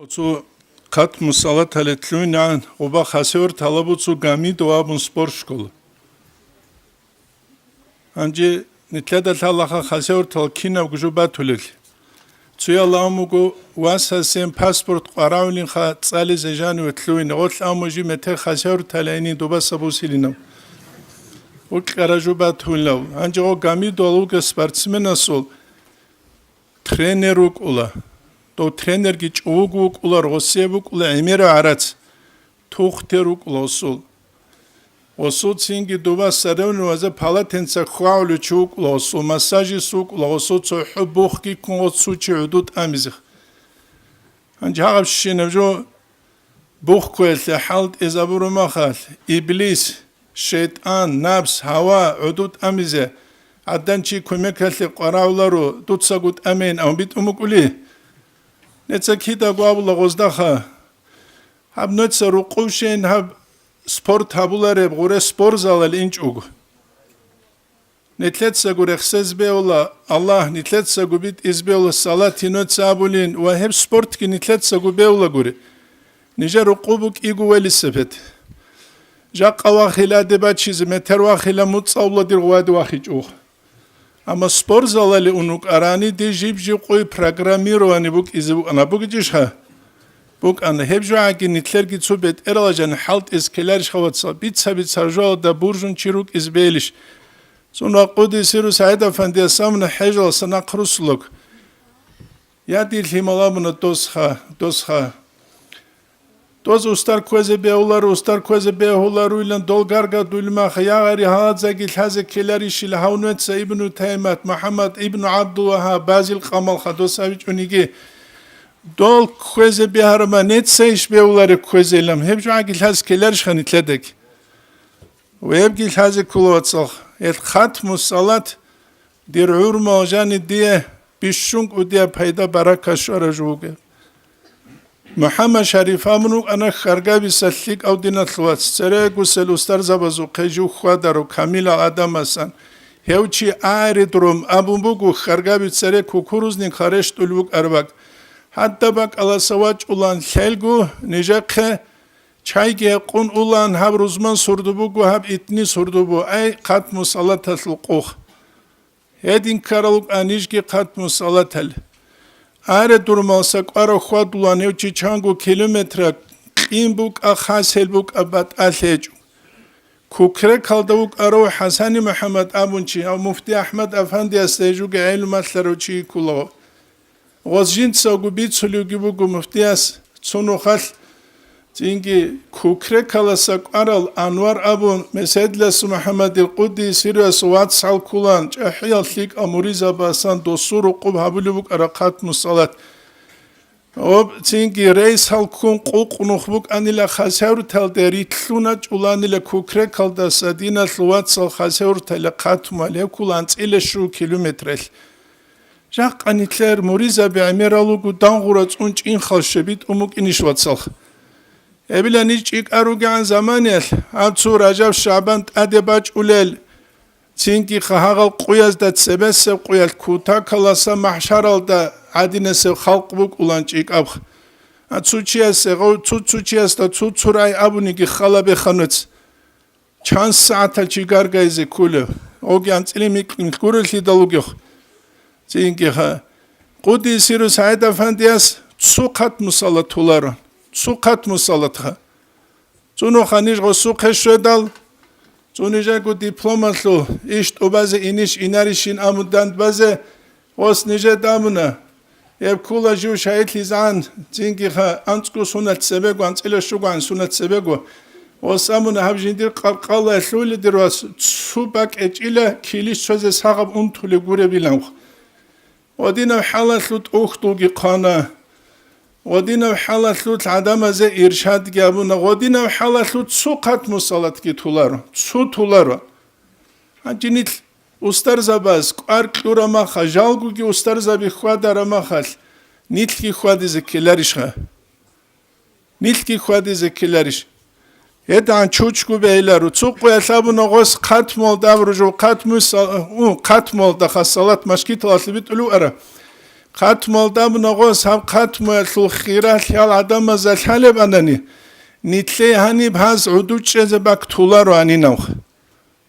Ocu kat musalat haletlüğünden oba hasör talabucu gami doğabın spor şkolu. Anci nitleda talaha hasör talkina gujubat ulil. Tsuya lamugu wasasim pasport qarawlin kha tsali zejan vetlüğüne ot amuji mete hasör talayni doba sabusilinam. O karajubat ulav. Anci o gami doğaluga sportsmena sol treneruk ula. То тренер ги чуугук улар осебук ула эмера арац тухтерук лосул осул цинги дува саревн ваза палатенца хваулу чуук лосул массажи сук лосул цо хубух ки кон су чудут амизх анжагав шиневжо бух квелте халт изабуру махал иблис şeytan nafs hava udut amize addan chi kumekhalli qarawlaru tutsagut amen ambit umukuli Netzakita guabula gozdaha. Hab netsa ruqushen hab sport habulare gore spor zalal inchug. Netletsa gore xsez beola Allah netletsa gubit izbeola salati netsa abulin ve hep sport ki netletsa gubeola gore. Nijer ruqubuk igu veli sepet. Jaqawa khila debat chiz meterwa khila mutsawla dir wadi wakhij. Ama spor zalali unuk arani de jibji koy programirowani buk izu ana buk jishha buk ana hebjagi nitler gitsubet eralajan halt eskeler shawatsa bit sabit sarjo da burjun chiruk izbelish sonra qudisiru said efendi samna hejal sana qrusluk ya dil himalamına dosha Toz ustar koze beolar ulan dolgarga dulma khayari hadza gil haze keleri shil haunat ibn Taymat Muhammad ibn Abdullah Bazil Qamal Khadosavic unigi dol koze beharma net seish beolar kozelam hep ju gil haz keler shkhanitledek ve hep gil haze kulotsakh el khatmu salat dir urma jani diye bishung udiya payda baraka shara juge Muhammad Sharif amnu ana khargabi sallik au dinatluat sere gusel ustar zabazu qeju khwadaru kamila adamasan hevchi aridrum abumbugu khargabi sere kukuruznin kharesh tulbuk arbak hatta bak ala savaç ulan helgu nejaqe çayge qun ulan habruzman surdubugu hab itni surdubu ay qat musallatatul quh hedin karaluk anijgi qat musallatal Are durmalsa qaro khwadulan evchi changu kilometra qimbuk akhaselbuk abat alheju kukre kaldavuk aro Hasani Muhammad abunchi av mufti Ahmed Efendi asteju ge ilmatlarochi kulo Gozjin sagu bitsulu gibugu muftias tsunukhal Tingi kukre kalasa qaral Anwar abun mesedles Muhammad el-Quddi siras wat sal kulan çahiyallik amuriza basan dosuru qub habulubuk araqat musalat Ob tingi reis halkun quqnukhbuk anila khasawr tal deritluna ulanila kukre kalda sadina wat sal khasawr tal qatmale kulan ile şu kilometrel Jaq anitler muriza bi amiralugu dangurat unç in khalshebit umuk inishwatsal Ebilen hiç ilk arugan zamanel, Atsu Rajab Şaban adebaç ulel, Çünkü khagal quyazdat sebesse quyal kuta kalasa mahşaralda adinese halk buk ulanç ilk ab. Atsu çiyase, Tutsu çiyasta Tutsuray abuni ki khalabe khanıts. Çans saata çigar gayze kule. O gans ilimik kurulhi daluk yok. Çünkü Qudi siru Said Efendiyas sukat musallatuların. Sukat musallatha. Zuno khanish go sukhe shedal. Zunija go diplomatlo isht obaze inish inarishin amudan baze os nije damna. Ev kula ju shayt lizan zingi kha ansku sunat sebego ansela shugan sunat sebego. Os amuna habjindir qalqala shuli dirwas subak echila kilish söze sağab untule gure bilan. Odina halasut ukhtugi qana Odina halasut adama ze irşad gabuna odina halasut suqat musalat ki tularo su tularo Anjinit ustar zabaz qarq durama khajalgu ki ustar zabi khwadarama khal nitki khwadize kelarish nitki khwadize kelarish Edan çoçku beyler uçuq yasabuna gos qatmol davruju qatmus qatmol da khasalat mashkit aslibit ulu ara ختم الدم نغوس هم ختم الخيرات يال عدم زلحالب أنني نتلي هني بهاز عدود شز باك تولارو أني نوخ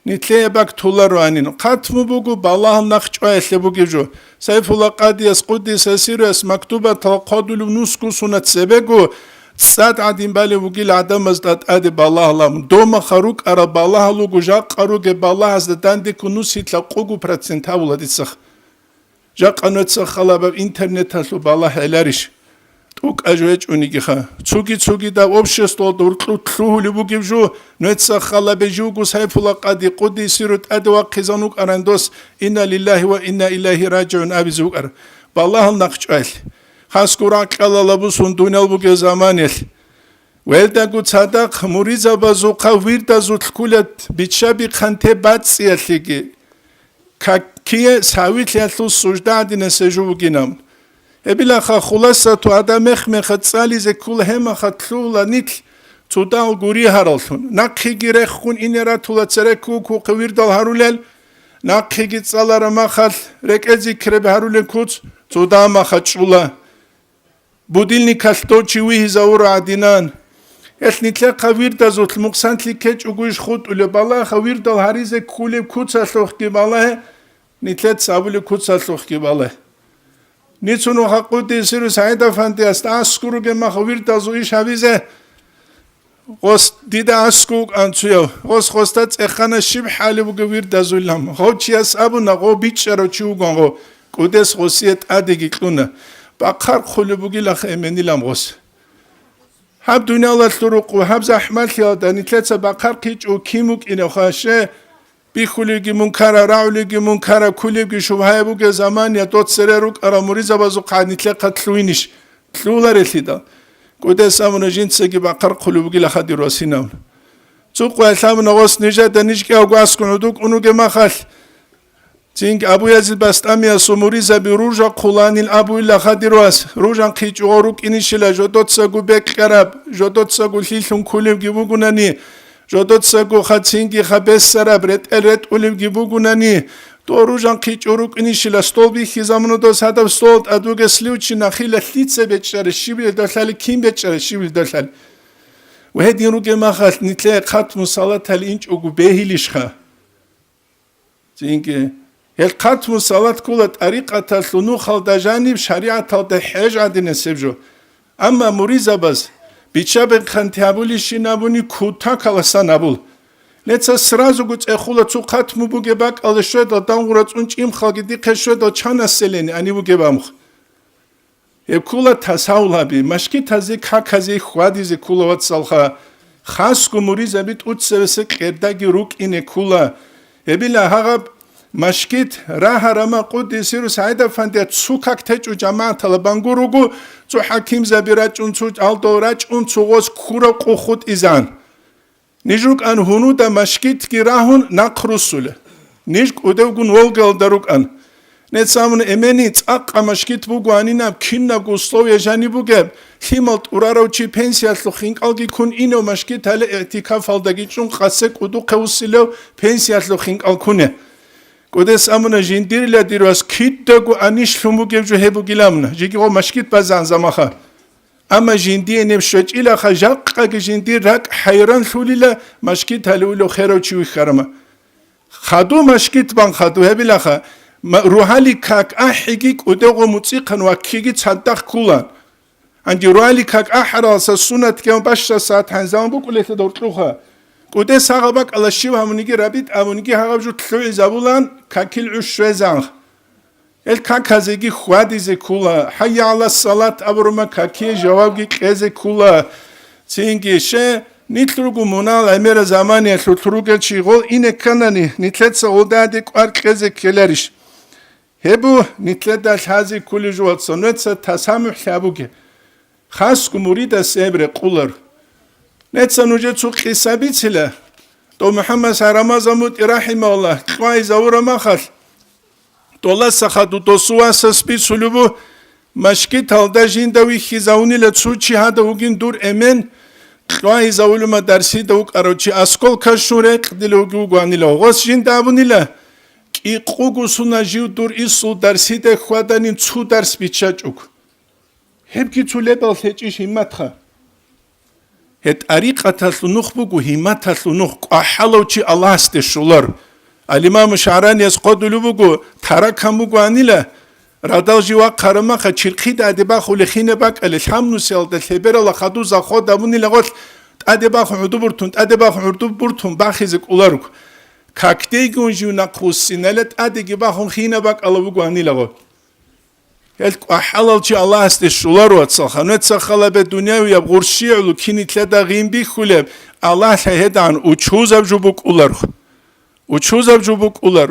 نتلي باك تولارو أني نوخ ختم بوجو بالله نخش أهل بوجي جو سيف الله قديس قديس سيرس مكتوبة تقادل نسكو سنة سبعو سات عدين بالي بوجي العدم زدت أدي بالله لام دوما خروق أرى بالله لوجو جاق خروق بالله زدتان دي كنوس يتلقوجو برسنتا ولادي سخ جاق أنو تسخلا باب إنترنت هسلو بالله إلاريش توك أجوج أونيجيخا تسوكي دا أوبشستول دورتلو تلوه لبوجي جو نو تسخلا بجوجو سيف الله قدي قدي سيرت أدوا قزانوك أرندوس إنا لله وإنا إليه راجعون أبي زوجر بالله نخش أهل خاص كوراك الله لبوسون دنيا بوجي زمانيل ويلدا قد صدق مريزا بزوقا ويردا زوت كولت بتشابي خنته بات سيالتيجي كيه ساويت لاتلو سجدة عدنا سجو جنام ابلا خلاصة تو آدم مخ تصالي زي كل هم خطلو لنيت تودال غوري هارلتون ناقي غيرخ خون إنرا تولا تسركو كو قوير دال هارولل ناقي غيت صالارا ما خل ركزي كرب هارولل كوت تودا ما خطشولا بوديلني كالتو چوي زاورو عدنان اتنيتلا قوير دا زوت المقسانتلي كيج وغوش خود ولي بالله خوير دال هاريزي كولي كوتسا سلوخ كي بالله نتلت سابولي كوتسا سلوخ كي بالله نيتسونو حقودي سيرو سعيدة فانتي استاسكورو جمع خوير دا زويش هاويزي غوس ديدا اسكوك انتويو غوس غوستات اخانا شب حالي بغوير دا زويلام غو چياس ابو نغو بيچارو چيو غنغو قدس غوسيت ادگي كلونا باقار خلو بغي لخ امني لام غوس هب دنيا الله تروق وهب زحمت يادا نتلت باقار قيج او كيموك إنو خاشه بيخوليگي منكرا راوليگي منكرا كوليگي شبهه بوگه زمان يا دوت سرروك ارا مريزا بازو قانيتلا قتلوينش تلولا رسيدا قدس امون جنسگي باقار خلو بغي لخدي روسيناون سوق واسام نغوس نجا دنيشكي او غاسكونو دوك اونوگه مخال تينك ابو يزيد باستاميا سوموريزا بروجا قولانين ابو الله خديروس روجان قيج اوروك انيشلا جودوت سغو بك قرب جودوت سغو ليلون كوليگي بوگوناني جودوت سغو خاتينگي خبس سرابرت الرت اوليگي بوگوناني توروجان قيج اوروك انيشلا ستولبي خزامنو دو سادب ستولد ادوگه سليوچي نخيل ليتسه بچره شيبل دخل كيم بچره شيبل دخل وهدي روگه مخال نتلا ختم صلاه الانج اوگو بهيليشخه تينك الختم صلاة كل طريقة تلونو خالد جانب شريعة تلد حج عدنا سبجو أما مريزا بس بيشاب خنتابولي شنابوني كوتا كلاسا نابول لتس سرازو قلت أخولا تو ختم بوجبك على شوية دانغورات أنش إم خالدي كشوية دچانا سلني أني بوجبامخ يبكولا تساولا بي مشكي تزي كاكازي خوادي زي كولا واتسالخا خاص مريزا بيت أتسوسك إرداغي روك إني كولا يبلا هغب مشكيت راها رما قد سيرو سعيدة فاندي تسوكاك تجو جماعة طلبانگوروغو تو حكيم زبيراج انتو الدوراج انتو غوز كورا قوخود إزان نيجوك أن هنو دا مشكيت كي راهون ناقرسول نيجك ودوغون ولغل داروك أن نتسامن امني تاقا مشكيت بوغو أنيناب كينا غوستو يجاني بوغب خيمالت ورارو چي پنسيات لو خينقالگي كون إنو مشكيت هل اعتكاف الدگي چون قاسك ودو قوسيلو پنسيات لو خينقال كونه قدس امنا جندير لا ديروس كيتغو انيش لوموگه جو هبو گيلامنا جيگو مشكيت بازان زماخه اما جندي نمشج الى خجق جندي رك حيران ثوليلا مشكيت هلولو خيرو چوي خرما خدو مشكيت بان خدو هبلاخه روحالي كاك احيگيك ودغو موسيقن وكيگي صدق كولان عندي روحالي كاك احراس سنت كم باش ساعت هنزام بقولت دورتلوخه قدس هغبك على الشيء همونيجي رابط همونيجي هغب جو تلوي زبولان كاكل عشرة الكاك هزيجي خوادي زي كولا حي على الصلاة أبرما كاكي جوابجي كذي كولا تينجي شيء نتلوجو منال أمير زماني تلوجو شغل إنه كناني نتلت سعوداتك أرك كذي كلارش هبو نتلت هذي كل جوات صنوات تسامح لابوجي خاص كمريد سبر قولر نتسانو جتسو قصابي تلا تو محمد سرمازموت رحمه الله قواي زورا مخل تولا سخدو تو سواسس بي سلوبو مشكي تالدا جيندوي خيزاوني لتسو چي هادا وگين دور امن قواي زولو ما درسي دوك اروچي اسكول كشوري قدلو گوغواني لو غوص جيندابوني لا Ki qugusuna jivdur isu derside xwadanin çu ders biçaçuk. Hep ki çu lebel teçiş himmatxa. Het ariqata slunuq bugu himmata slunuq qahalawchi Allah ste şular. Al-İmam Şa'rani esqadulu bugu tarakamugu anila radal jiwa qaramaqa çirqida adeba xulixine bak elhamnu selda teberala xaduza xodamuni lagol adeba xuduburtun adeba xuduburtun baxizik ularuk. Kakteygun juna qusinelet adegi baxun xine bak alabugu anila gol. El qahalalchi Allah ste şular wa tsaxanet tsaxalabe dünya ve burşi'lu kinitlada gimbi khuleb Allah hedan uçuzab jubuk ular. Uçuzab jubuk ular.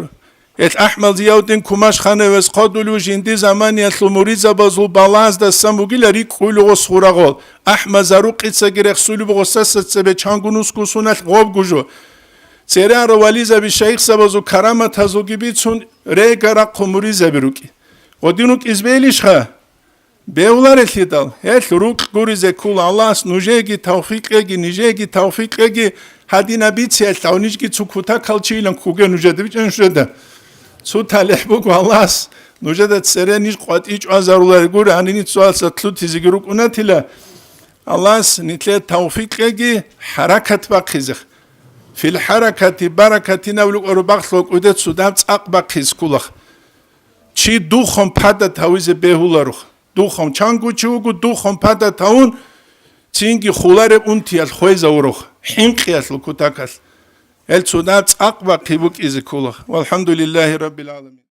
Et Ahmed Ziyaudin Kumaşxane ve qadulu jindi zamani atlumuriza bazul balaz da samugilari qulu osxuragol. Ahmed Zaruq itsa gireksulu bogosas be changunus kusunat qob gujo. Tsera rawaliza bi şeyh sabazu karamat hazugibitsun re gara qumuriza biruki. Odinuk izbelişha bevlar etlidal et ruk gurize kul Allah nujegi tawfiqegi nijegi tawfiqegi hadina bitse tawnijgi tsukuta kalçilan kuge nujede biçen şurada su talehbu Allah nujede tsere nij qat iç azarular gur anini sual satlu tizigiruk unatila Allah nitle tawfiqegi harakat baqiz fil harakati barakatina uluk orbaqlok udet sudam tsaq baqiz kulakh Çi duxom pada tawize behularux. Duxom changu chugu duxom pada taun çingi xulare untiyal xoyza urux. Hinqiyas lukutakas. El sudat aqba qibuk izikulah. Walhamdulillahi rabbil alamin.